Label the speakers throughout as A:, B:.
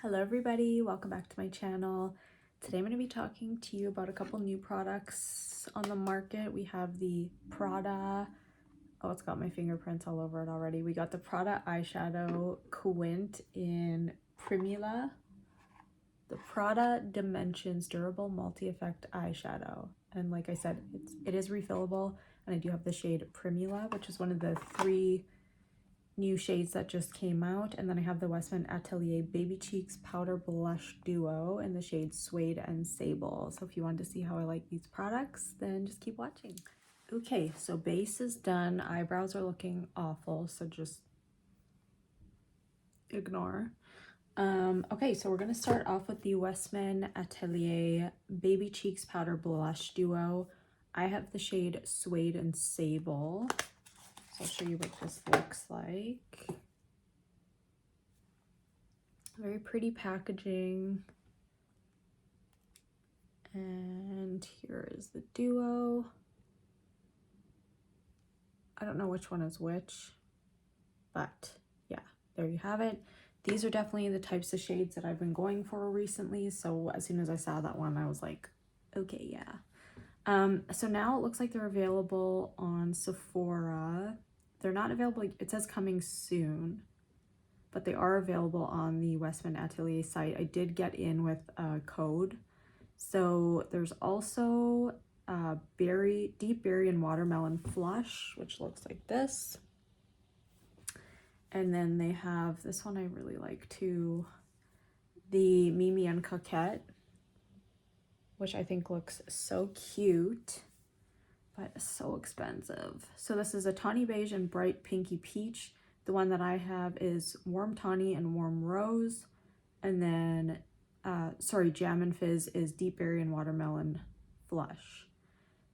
A: Hello everybody, welcome back to my channel. Today I'm going to be talking to you about a couple new products on the market. We have the Prada, oh it's got my fingerprints all over it already. We got the Prada Eyeshadow Quint in Primula. The Prada Dimensions Durable Multi-Effect Eyeshadow. And like I said, it is refillable, and I do have the shade Primula, which is one of the 3 new shades that just came out. And then I have the Westman Atelier Baby Cheeks Powder Blush Duo in the shades Suede and Sable. So if you want to see how I like these products, then just keep watching. Okay, so base is done. Eyebrows are looking awful, so just ignore. Okay, so we're going to start off with the Westman Atelier Baby Cheeks Powder Blush Duo. I have the shade Suede and Sable. So I'll show you what this looks like. Very pretty packaging. And here is the duo. I don't know which one is which, but yeah, there you have it. These are definitely the types of shades that I've been going for recently. So as soon as I saw that one, I was like, okay, yeah. So now it looks like they're available on Sephora. They're not available, it says coming soon, but they are available on the Westman Atelier site. I did get in with a code. So there's also Deep Berry and Watermelon Flush, which looks like this. And then they have this one I really like too, the Mimi and Coquette, which I think looks so cute, but so expensive. So this is a tawny beige and bright pinky peach. The one that I have is warm tawny and warm rose. And then, Jam and Fizz is deep berry and watermelon flush.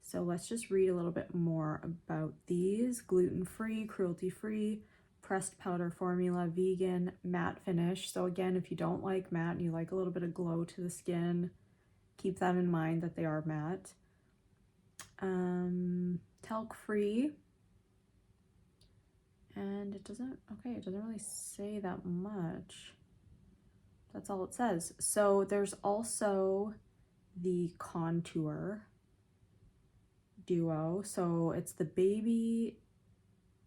A: So let's just read a little bit more about these. Gluten-free, cruelty-free, pressed powder formula, vegan, matte finish. So again, if you don't like matte and you like a little bit of glow to the skin, keep that in mind that they are matte. Talc free, and it doesn't really say that much. That's all it says. So there's also the contour duo. So it's the Baby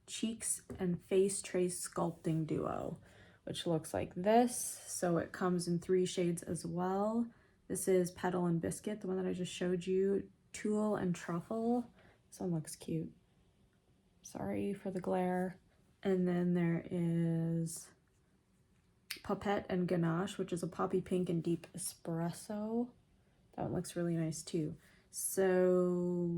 A: Cheeks and Face Trace Sculpting Duo, which looks like this. So it comes in 3 shades as well. This is Petal and Biscuit, the one that I just showed you, Tulle and Truffle. This one looks cute. Sorry for the glare. And then there is Popette and Ganache, which is a poppy pink and deep espresso. That one looks really nice too. So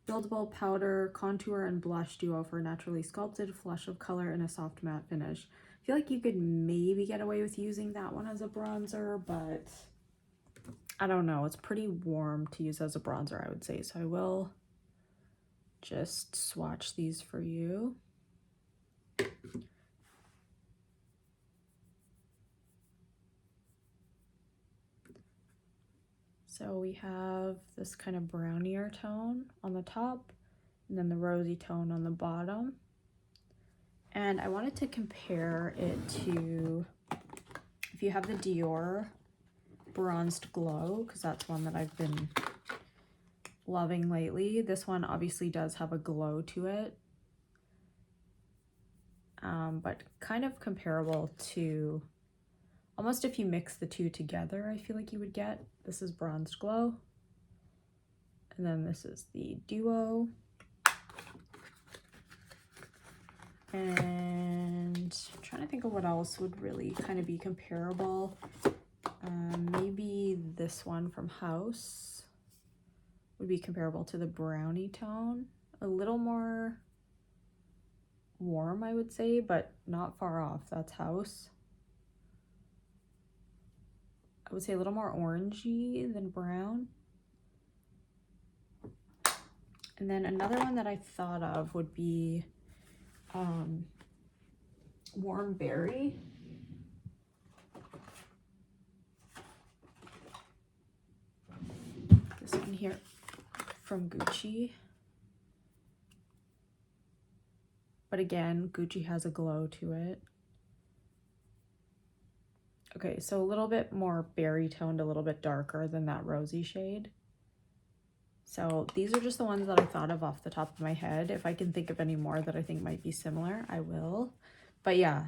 A: buildable powder, contour, and blush duo for a naturally sculpted flush of color and a soft matte finish. I feel like you could maybe get away with using that one as a bronzer, but I don't know. It's pretty warm to use as a bronzer, I would say. So I will just swatch these for you. So we have this kind of brownier tone on the top, and then the rosy tone on the bottom. And I wanted to compare it to, if you have the Dior Bronzed Glow, because that's one that I've been loving lately. This one obviously does have a glow to it, but kind of comparable to, almost if you mix the 2 together, I feel like you would get. This is Bronzed Glow, and then this is the Duo. And I'm trying to think of what else would really kind of be comparable. Maybe this one from House would be comparable to the brownie tone. A little more warm, I would say, but not far off. That's House. I would say a little more orangey than brown. And then another one that I thought of would be Warm Berry. This one here from Gucci. But again, Gucci has a glow to it. Okay, so a little bit more berry toned, a little bit darker than that rosy shade. So these are just the ones that I thought of off the top of my head. If I can think of any more that I think might be similar, I will. But yeah,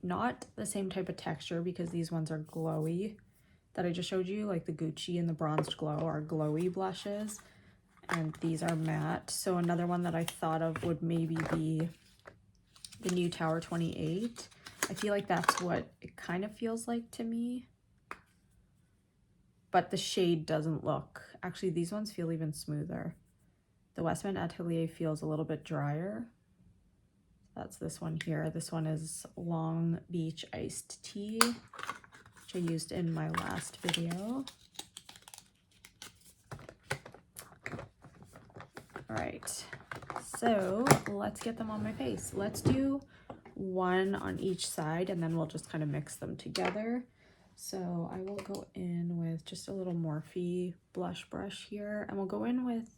A: not the same type of texture because these ones are glowy that I just showed you, like the Gucci and the Bronzed Glow are glowy blushes, and these are matte. So another one that I thought of would maybe be the new Tower 28. I feel like that's what it kind of feels like to me. But the shade doesn't look, actually these ones feel even smoother. The Westman Atelier feels a little bit drier. That's this one here. This one is Long Beach Iced Tea, which I used in my last video. All right, so let's get them on my face. Let's do one on each side and then we'll just kind of mix them together. So I will go in with just a little Morphe blush brush here, and we'll go in with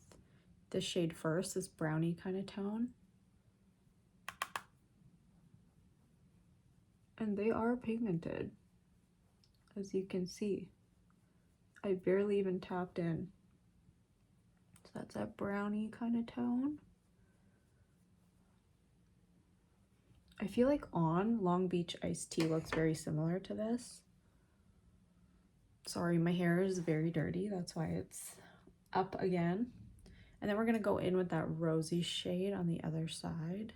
A: this shade first, this brownie kind of tone. And they are pigmented, as you can see. I barely even tapped in. So that's that brownie kind of tone. I feel like on Long Beach Iced Tea looks very similar to this. Sorry, my hair is very dirty, that's why it's up again. And then we're gonna go in with that rosy shade on the other side.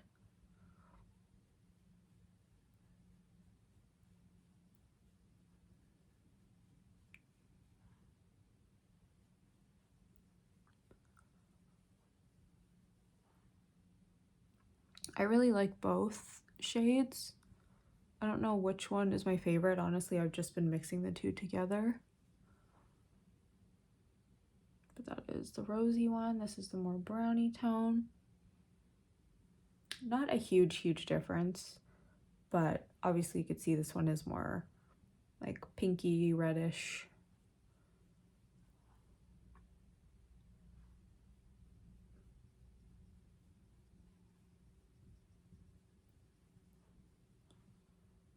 A: I really like both shades. I don't know which one is my favorite. Honestly, I've just been mixing the two together. But that is the rosy one. This is the more brownie tone. Not a huge difference, but obviously you could see this one is more like pinky reddish.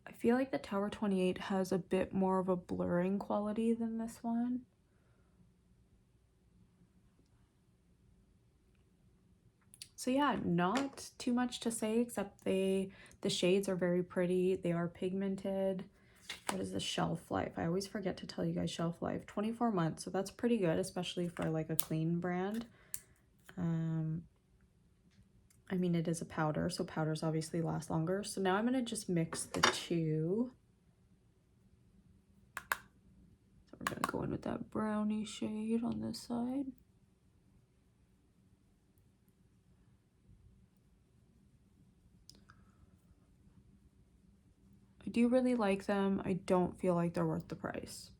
A: I feel like the Tower 28 has a bit more of a blurring quality than this one. So yeah, not too much to say except the shades are very pretty. They are pigmented. What is the shelf life? I always forget to tell you guys shelf life. 24 months, so that's pretty good, especially for like a clean brand. I mean, it is a powder, so powders obviously last longer. So now I'm gonna just mix the two. So we're gonna go in with that brownie shade on this side. I do really like them. I don't feel like they're worth the price.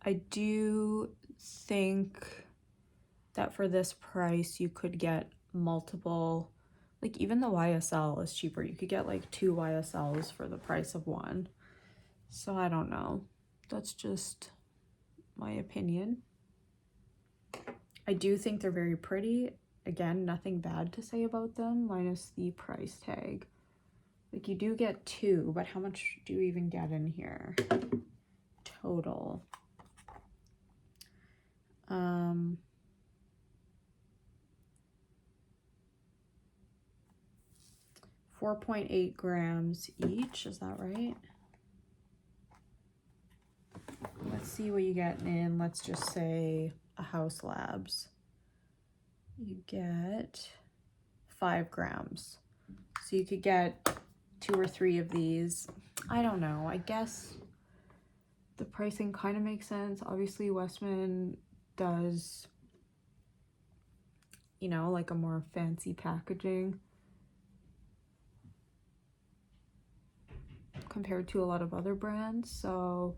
A: I do think that for this price you could get multiple, like even the YSL is cheaper. You could get like 2 YSLs for the price of one. So I don't know. That's just my opinion. I do think they're very pretty. Again, nothing bad to say about them, minus the price tag. Like you do get 2, but how much do you even get in here? Total. 4.8 grams each, is that right? Let's see what you get in, let's just say a House Labs. You get 5 grams. So you could get 2 or 3 of these. I don't know, I guess the pricing kind of makes sense. Obviously Westman does, you know, like a more fancy packaging compared to a lot of other brands, so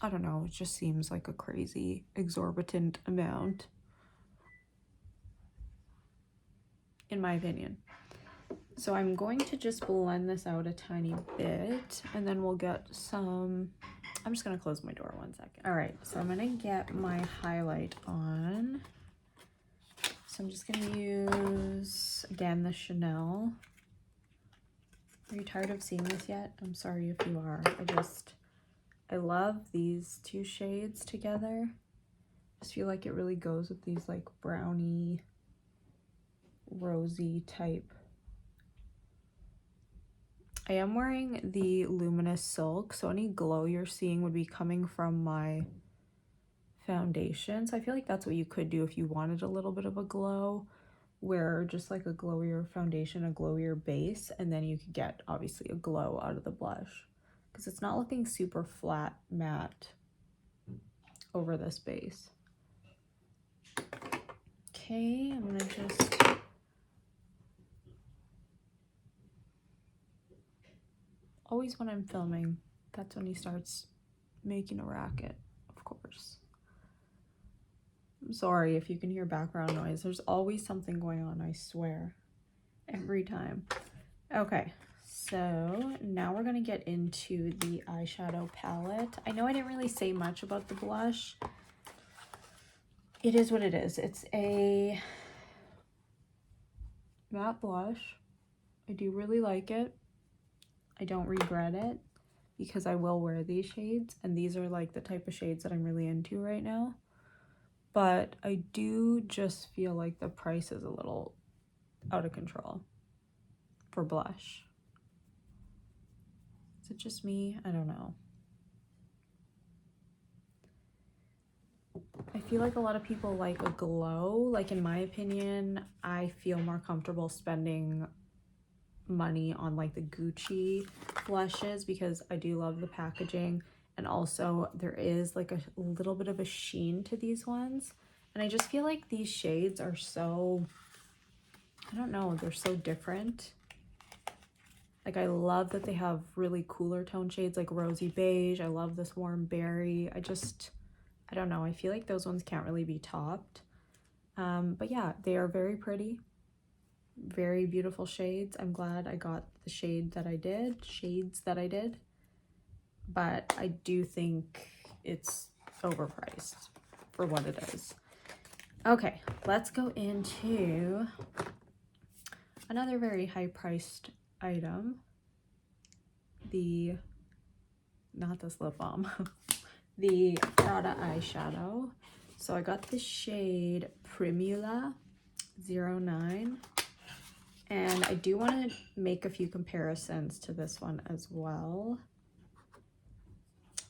A: I don't know, it just seems like a crazy exorbitant amount in my opinion. So I'm going to just blend this out a tiny bit and then we'll get some, I'm just gonna close my door one second. All right, so I'm gonna get my highlight on. So I'm just gonna use, again, the Chanel. Are you tired of seeing this yet? I'm sorry if you are. I love these two shades together. I just feel like it really goes with these like browny, rosy type. I am wearing the Luminous Silk, so any glow you're seeing would be coming from my foundation. So I feel like that's what you could do if you wanted a little bit of a glow. Wear just like a glowier foundation, a glowier base, and then you could get obviously a glow out of the blush because it's not looking super flat matte over this base. Okay, I'm gonna just always when I'm filming, that's when he starts making a racket, of course. I'm sorry if you can hear background noise. There's always something going on, I swear. Every time. Okay, so now we're gonna get into the eyeshadow palette. I know I didn't really say much about the blush. It is what it is. It's a matte blush. I do really like it. I don't regret it because I will wear these shades, and these are like the type of shades that I'm really into right now. But I do just feel like the price is a little out of control for blush. Is it just me? I don't know. I feel like a lot of people like a glow. Like in my opinion, I feel more comfortable spending money on like the Gucci blushes because I do love the packaging, and also there is like a little bit of a sheen to these ones, and I just feel like these shades are so, I don't know, they're so different. Like I love that they have really cooler tone shades like rosy beige. I love this warm berry. I don't know, I feel like those ones can't really be topped. But yeah, they are very pretty. Very beautiful shades. I'm glad I got the shades that I did, but I do think it's overpriced for what it is. Okay, let's go into another very high-priced item. Not this lip balm, the Prada eyeshadow. So I got the shade Primula 09. And I do want to make a few comparisons to this one as well.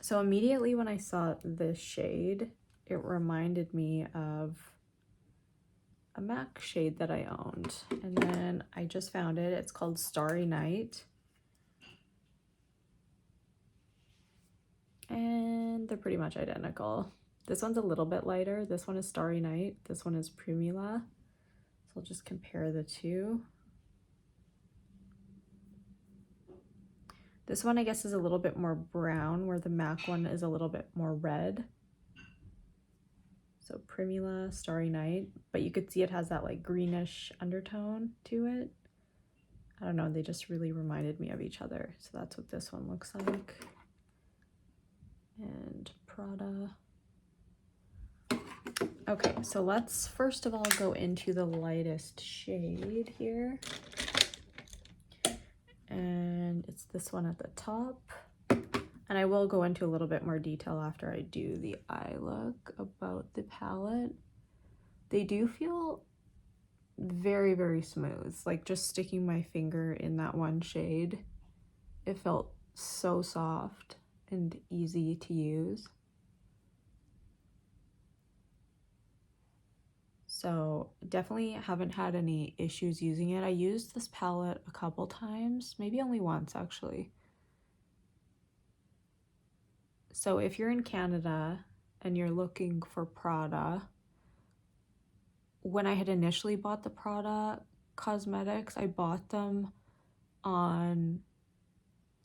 A: So immediately when I saw this shade, it reminded me of a MAC shade that I owned. And then I just found it. It's called Starry Night. And they're pretty much identical. This one's a little bit lighter. This one is Starry Night. This one is Primula. So I'll just compare the two. This one, I guess, is a little bit more brown, where the MAC one is a little bit more red. So Primula, Starry Night, but you could see it has that like greenish undertone to it. I don't know, they just really reminded me of each other. So that's what this one looks like. And Prada. Okay, so let's first of all go into the lightest shade here. And it's this one at the top. And I will go into a little bit more detail after I do the eye look about the palette. They do feel very, very smooth. Like just sticking my finger in that one shade, it felt so soft and easy to use. So definitely haven't had any issues using it. I used this palette a couple times, maybe only once actually. So if you're in Canada and you're looking for Prada, when I had initially bought the Prada cosmetics, I bought them on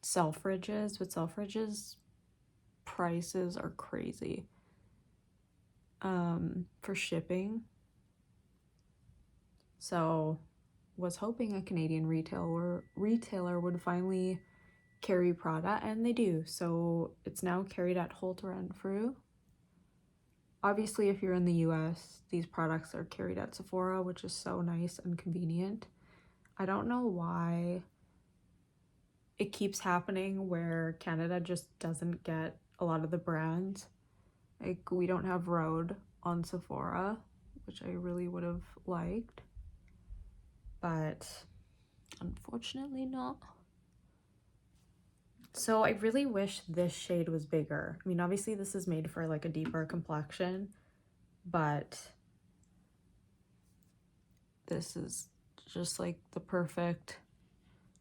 A: Selfridges, but Selfridges prices are crazy for shipping. So was hoping a Canadian retailer would finally carry Prada, and they do. So it's now carried at Holt Renfrew. Obviously, if you're in the US, these products are carried at Sephora, which is so nice and convenient. I don't know why it keeps happening where Canada just doesn't get a lot of the brands. Like, we don't have Rhode on Sephora, which I really would have liked, but unfortunately not. So I really wish this shade was bigger. I mean, obviously this is made for like a deeper complexion, but this is just like the perfect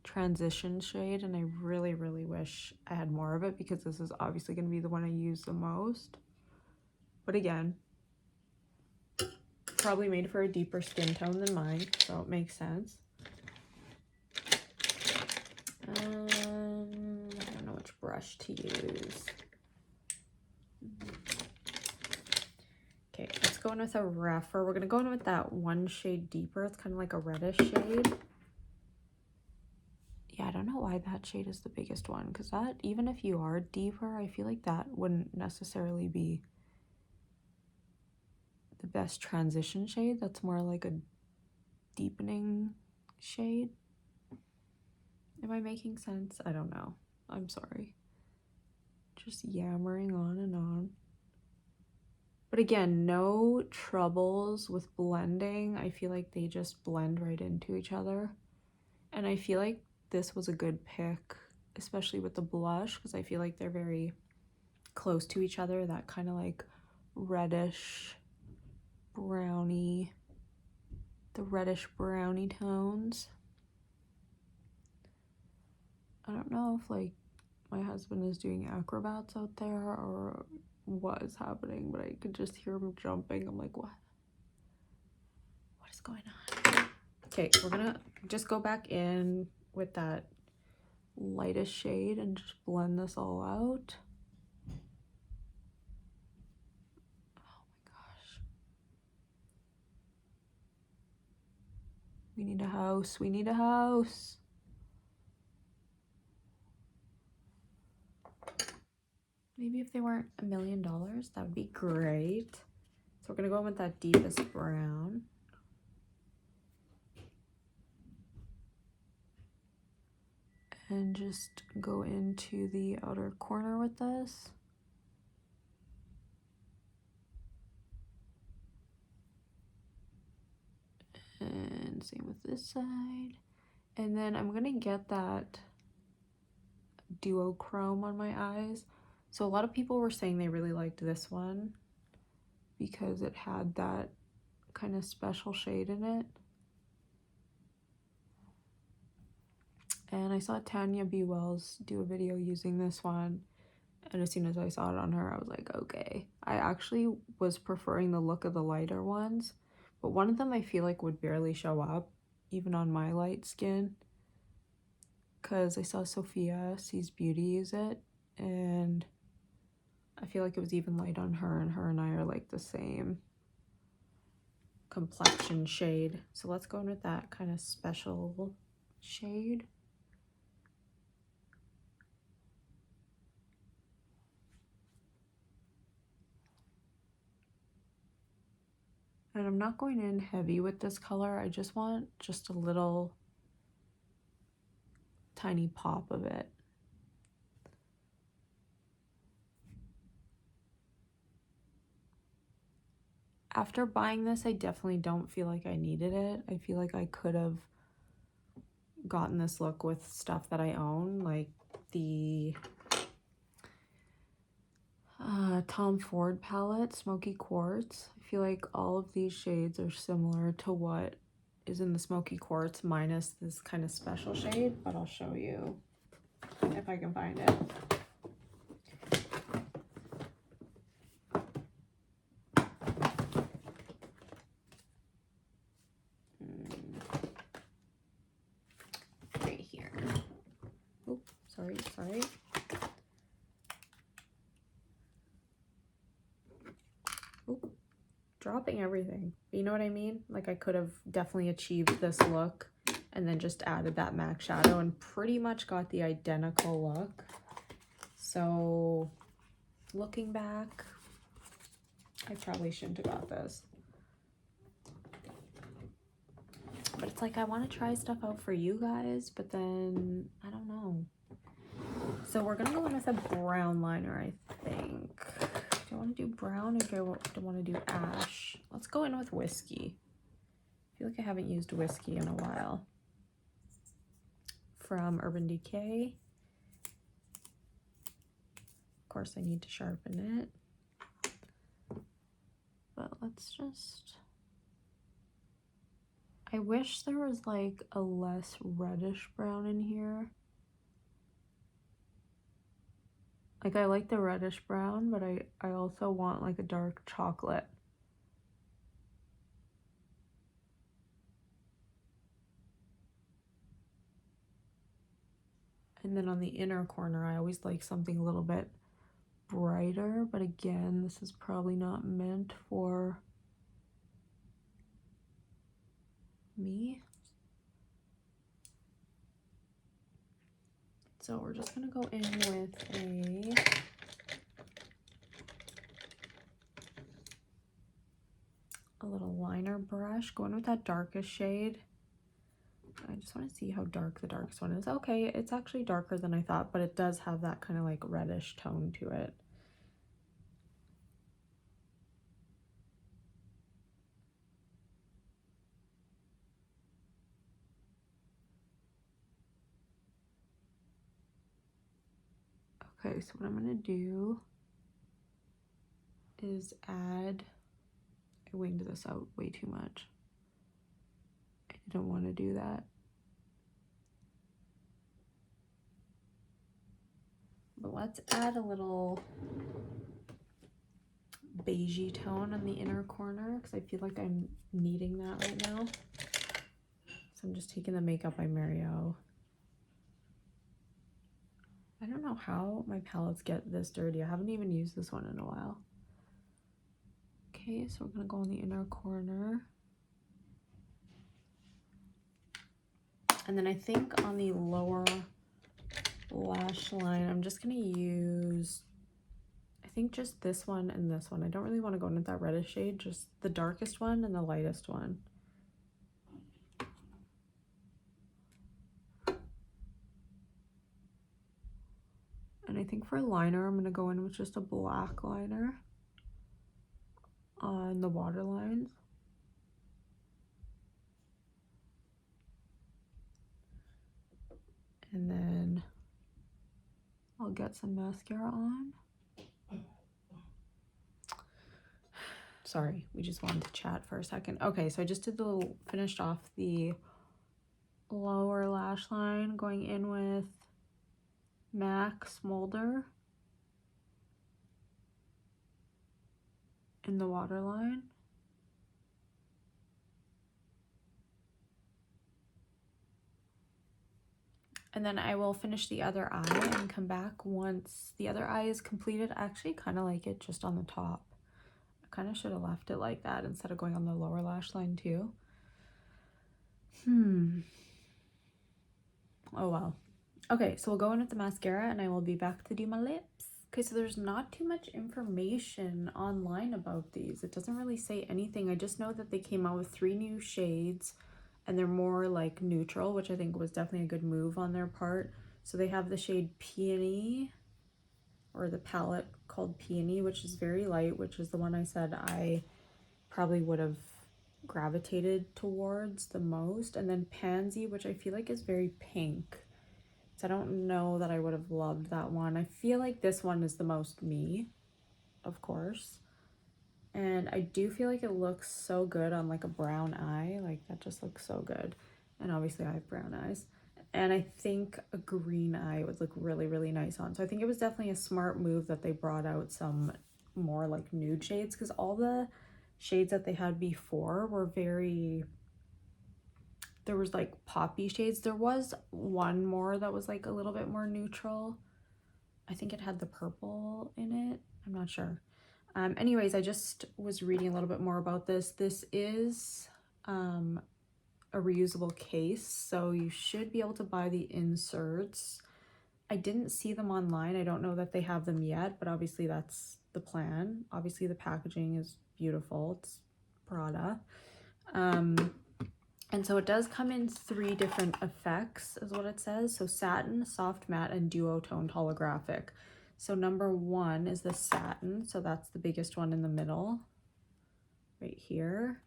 A: transition shade, and I really, really wish I had more of it because this is obviously going to be the one I use the most. But again, probably made for a deeper skin tone than mine, so it makes sense. I don't know which brush to use. Okay, let's go in with a rougher. We're gonna go in with that one shade deeper. It's kind of like a reddish shade. Yeah, I don't know why that shade is the biggest one, because that, even if you are deeper, I feel like that wouldn't necessarily be the best transition shade. That's more like a deepening shade. Am I making sense? I don't know. I'm sorry. Just yammering on and on. But again, no troubles with blending. I feel like they just blend right into each other. And I feel like this was a good pick, especially with the blush, because I feel like they're very close to each other. That kind of like reddish brownie, the reddish brownie tones. I don't know if like my husband is doing acrobats out there or what is happening, but I could just hear him jumping. I'm like, what is going on? Okay, we're gonna just go back in with that lightest shade and just blend this all out. Oh my gosh. We need a house. We need a house. Maybe if they weren't $1 million, that would be great. So we're gonna go in with that deepest brown. And just go into the outer corner with this. And same with this side. And then I'm gonna get that duochrome on my eyes. So a lot of people were saying they really liked this one because it had that kind of special shade in it. And I saw Tanya B. Wells do a video using this one, and as soon as I saw it on her, I was like, okay. I actually was preferring the look of the lighter ones, but one of them I feel like would barely show up, even on my light skin, because I saw Sophia Sees Beauty use it, and I feel like it was even light on her, and her and I are like the same complexion shade. So let's go in with that kind of special shade. And I'm not going in heavy with this color. I just want just a little tiny pop of it. After buying this, I definitely don't feel like I needed it. I feel like I could have gotten this look with stuff that I own, like the Tom Ford palette, Smoky Quartz. I feel like all of these shades are similar to what is in the Smoky Quartz, minus this kind of special shade, but I'll show you if I can find it. Right here. Oh, sorry. Dropping everything. You know what I mean? Like, I could have definitely achieved this look and then just added that MAC shadow and pretty much got the identical look. So looking back, I probably shouldn't have got this. But it's like, I want to try stuff out for you guys, but then I don't know. So we're gonna go in with a brown liner, I think. Do I want to do brown or do I want to do ash? Let's go in with whiskey. I feel like I haven't used whiskey in a while. From Urban Decay. Of course, I need to sharpen it. But let's just... I wish there was like a less reddish brown in here. Like, I like the reddish brown, but I also want like a dark chocolate. And then on the inner corner, I always like something a little bit brighter, but again, this is probably not meant for me. So we're just gonna go in with a little liner brush, going with that darkest shade. I just want to see how dark the darkest one is. Okay, it's actually darker than I thought, but it does have that kind of like reddish tone to it. Okay, so what I'm gonna do is add, I winged this out way too much. I didn't want to do that. But let's add a little beigey tone on the inner corner because I feel like I'm needing that right now. So I'm just taking the Makeup by Mario. I don't know how my palettes get this dirty. I haven't even used this one in a while. Okay, so we're gonna go on the inner corner. And then I think on the lower lash line, I'm just gonna use, I think just this one and this one. I don't really want to go into that reddish shade, just the darkest one and the lightest one. And I think for a liner, I'm gonna go in with just a black liner on the waterlines. And then I'll get some mascara on. Sorry, we just wanted to chat for a second. Okay, so I just did finished off the lower lash line, going in with MAC Smolder in the waterline. And then I will finish the other eye and come back once the other eye is completed. I actually kind of like it just on the top. I kind of should have left it like that instead of going on the lower lash line too. Oh well. Okay, so we'll go in with the mascara and I will be back to do my lips. Okay, so there's not too much information online about these. It doesn't really say anything. I just know that they came out with 3 new shades and they're more like neutral, which I think was definitely a good move on their part. So they have the shade Peony, or the palette called Peony, which is very light, which is the one I said I probably would have gravitated towards the most. And then Pansy, which I feel like is very pink. So I don't know that I would have loved that one. I feel like this one is the most me, of course. And I do feel like it looks so good on like a brown eye. Like that just looks so good. And obviously I have brown eyes. And I think a green eye would look really, really nice on. So I think it was definitely a smart move that they brought out some more like nude shades, because all the shades that they had before were very, there was like poppy shades. There was one more that was like a little bit more neutral. I think it had the purple in it. I'm not sure. Anyways, I just was reading a little bit more about this. This is a reusable case, so you should be able to buy the inserts. I didn't see them online. I don't know that they have them yet, but obviously that's the plan. Obviously the packaging is beautiful. It's Prada. And so it does come in 3 different effects is what it says. So satin, soft matte, and duo-toned holographic. So number 1 is the satin. So that's the biggest one in the middle right here.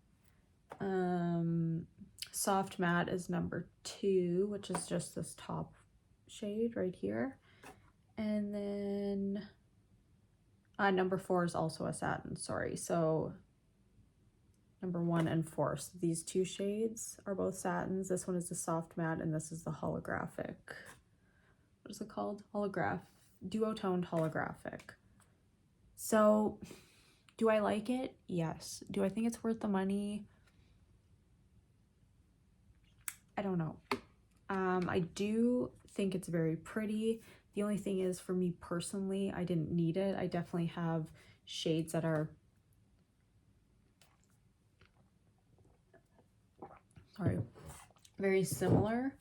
A: Soft matte is number 2, which is just this top shade right here. And then number 4 is also a satin, sorry. So number 1 and 4. So these 2 shades are both satins. This one is the soft matte and this is the holographic. What is it called? Duo-toned holographic. So do I like it? Yes. Do I think it's worth the money? I don't know. I do think it's very pretty. The only thing is, for me personally, I didn't need it. I definitely have shades that are, very similar.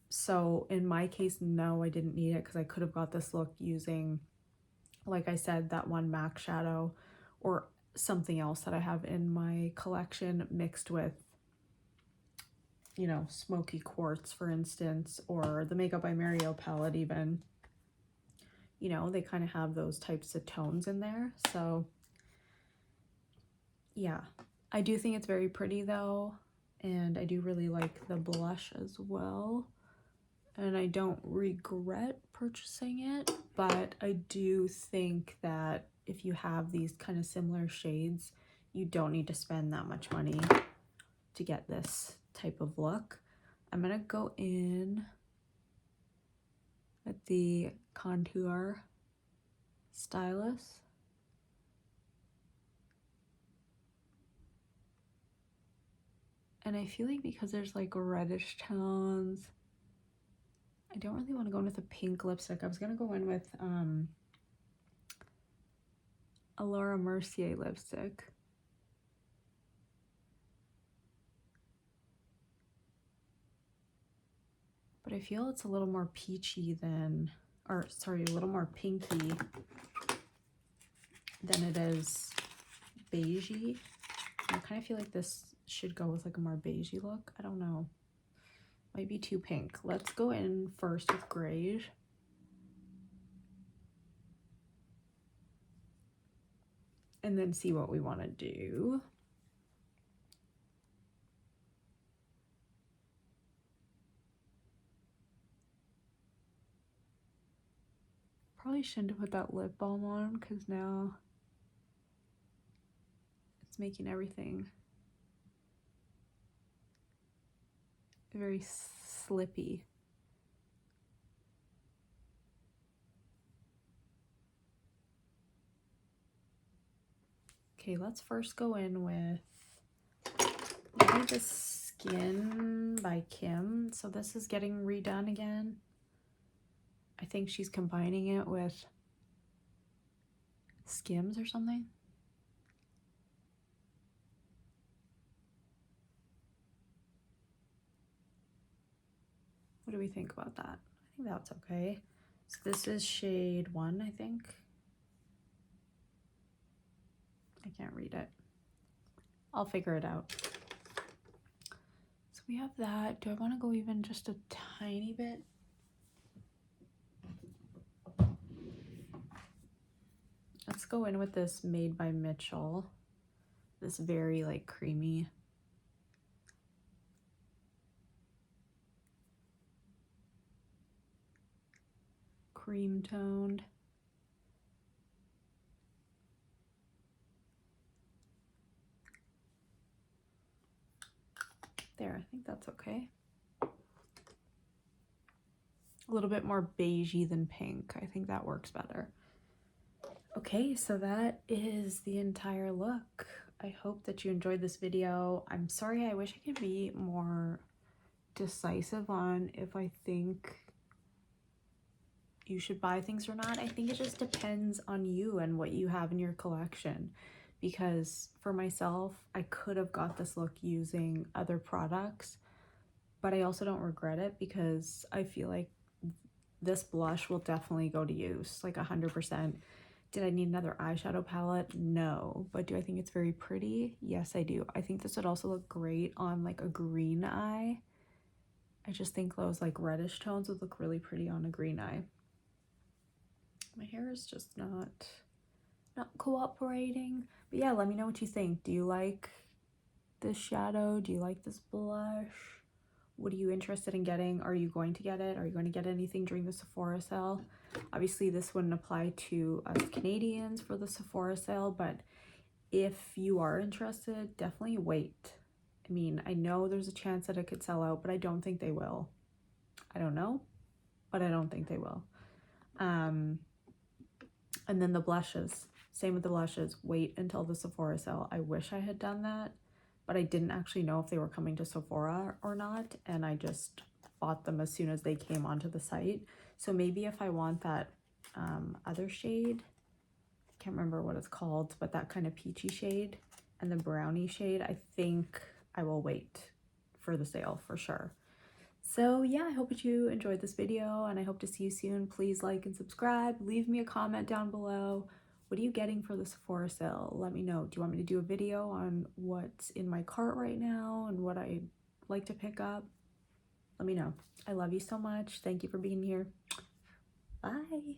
A: So in my case, no, I didn't need it because I could have got this look using, like I said, that one MAC shadow or something else that I have in my collection mixed with, you know, smoky quartz, for instance, or the Makeup by Mario palette even. You know, they kind of have those types of tones in there. So yeah, I do think it's very pretty though. And I do really like the blush as well. And I don't regret purchasing it, but I do think that if you have these kind of similar shades, you don't need to spend that much money to get this type of look. I'm gonna go in with the contour Stylus. And I feel like because there's like reddish tones, I don't really want to go in with a pink lipstick. I was gonna go in with a Laura Mercier lipstick. But I feel it's a little more peachy than, or sorry, a little more pinky than it is beigey. I kind of feel like this should go with like a more beigey look. I don't know. Might be too pink. Let's go in first with grayish. And then see what we want to do. Probably shouldn't have put that lip balm on because now it's making everything very slippy. Okay, let's first go in with maybe the Skin by Kim. So this is getting redone again. I think she's combining it with Skims or something. What do we think about that? I think that's okay. So this is shade 1, I think. I can't read it. I'll figure it out. So we have that. Do I want to go even just a tiny bit? Let's go in with this Made by Mitchell. This very like creamy. Cream toned. There, I think that's okay. A little bit more beigey than pink. I think that works better. Okay, so that is the entire look. I hope that you enjoyed this video. I'm sorry, I wish I could be more decisive on if I think you should buy things or not. I think it just depends on you and what you have in your collection. Because for myself, I could have got this look using other products, but I also don't regret it because I feel like this blush will definitely go to use, like 100%. Did I need another eyeshadow palette? No. But do I think it's very pretty? Yes, I do. I think this would also look great on like a green eye. I just think those like reddish tones would look really pretty on a green eye. My hair is just not cooperating. But yeah, let me know what you think. Do you like this shadow? Do you like this blush? What are you interested in getting? Are you going to get it? Are you going to get anything during the Sephora sale? Obviously, this wouldn't apply to us Canadians for the Sephora sale, but if you are interested, definitely wait. I mean, I know there's a chance that it could sell out, but I don't think they will. I don't know, but I don't think they will. And then the blushes. Same with the blushes. Wait until the Sephora sale. I wish I had done that, but I didn't actually know if they were coming to Sephora or not, and I just bought them as soon as they came onto the site. So maybe if I want that other shade, I can't remember what it's called, but that kind of peachy shade and the brownie shade, I think I will wait for the sale for sure. So yeah, I hope that you enjoyed this video, and I hope to see you soon. Please like and subscribe. Leave me a comment down below. What are you getting for the Sephora sale? Let me know. Do you want me to do a video on what's in my cart right now and what I'd like to pick up? Let me know. I love you so much. Thank you for being here. Bye.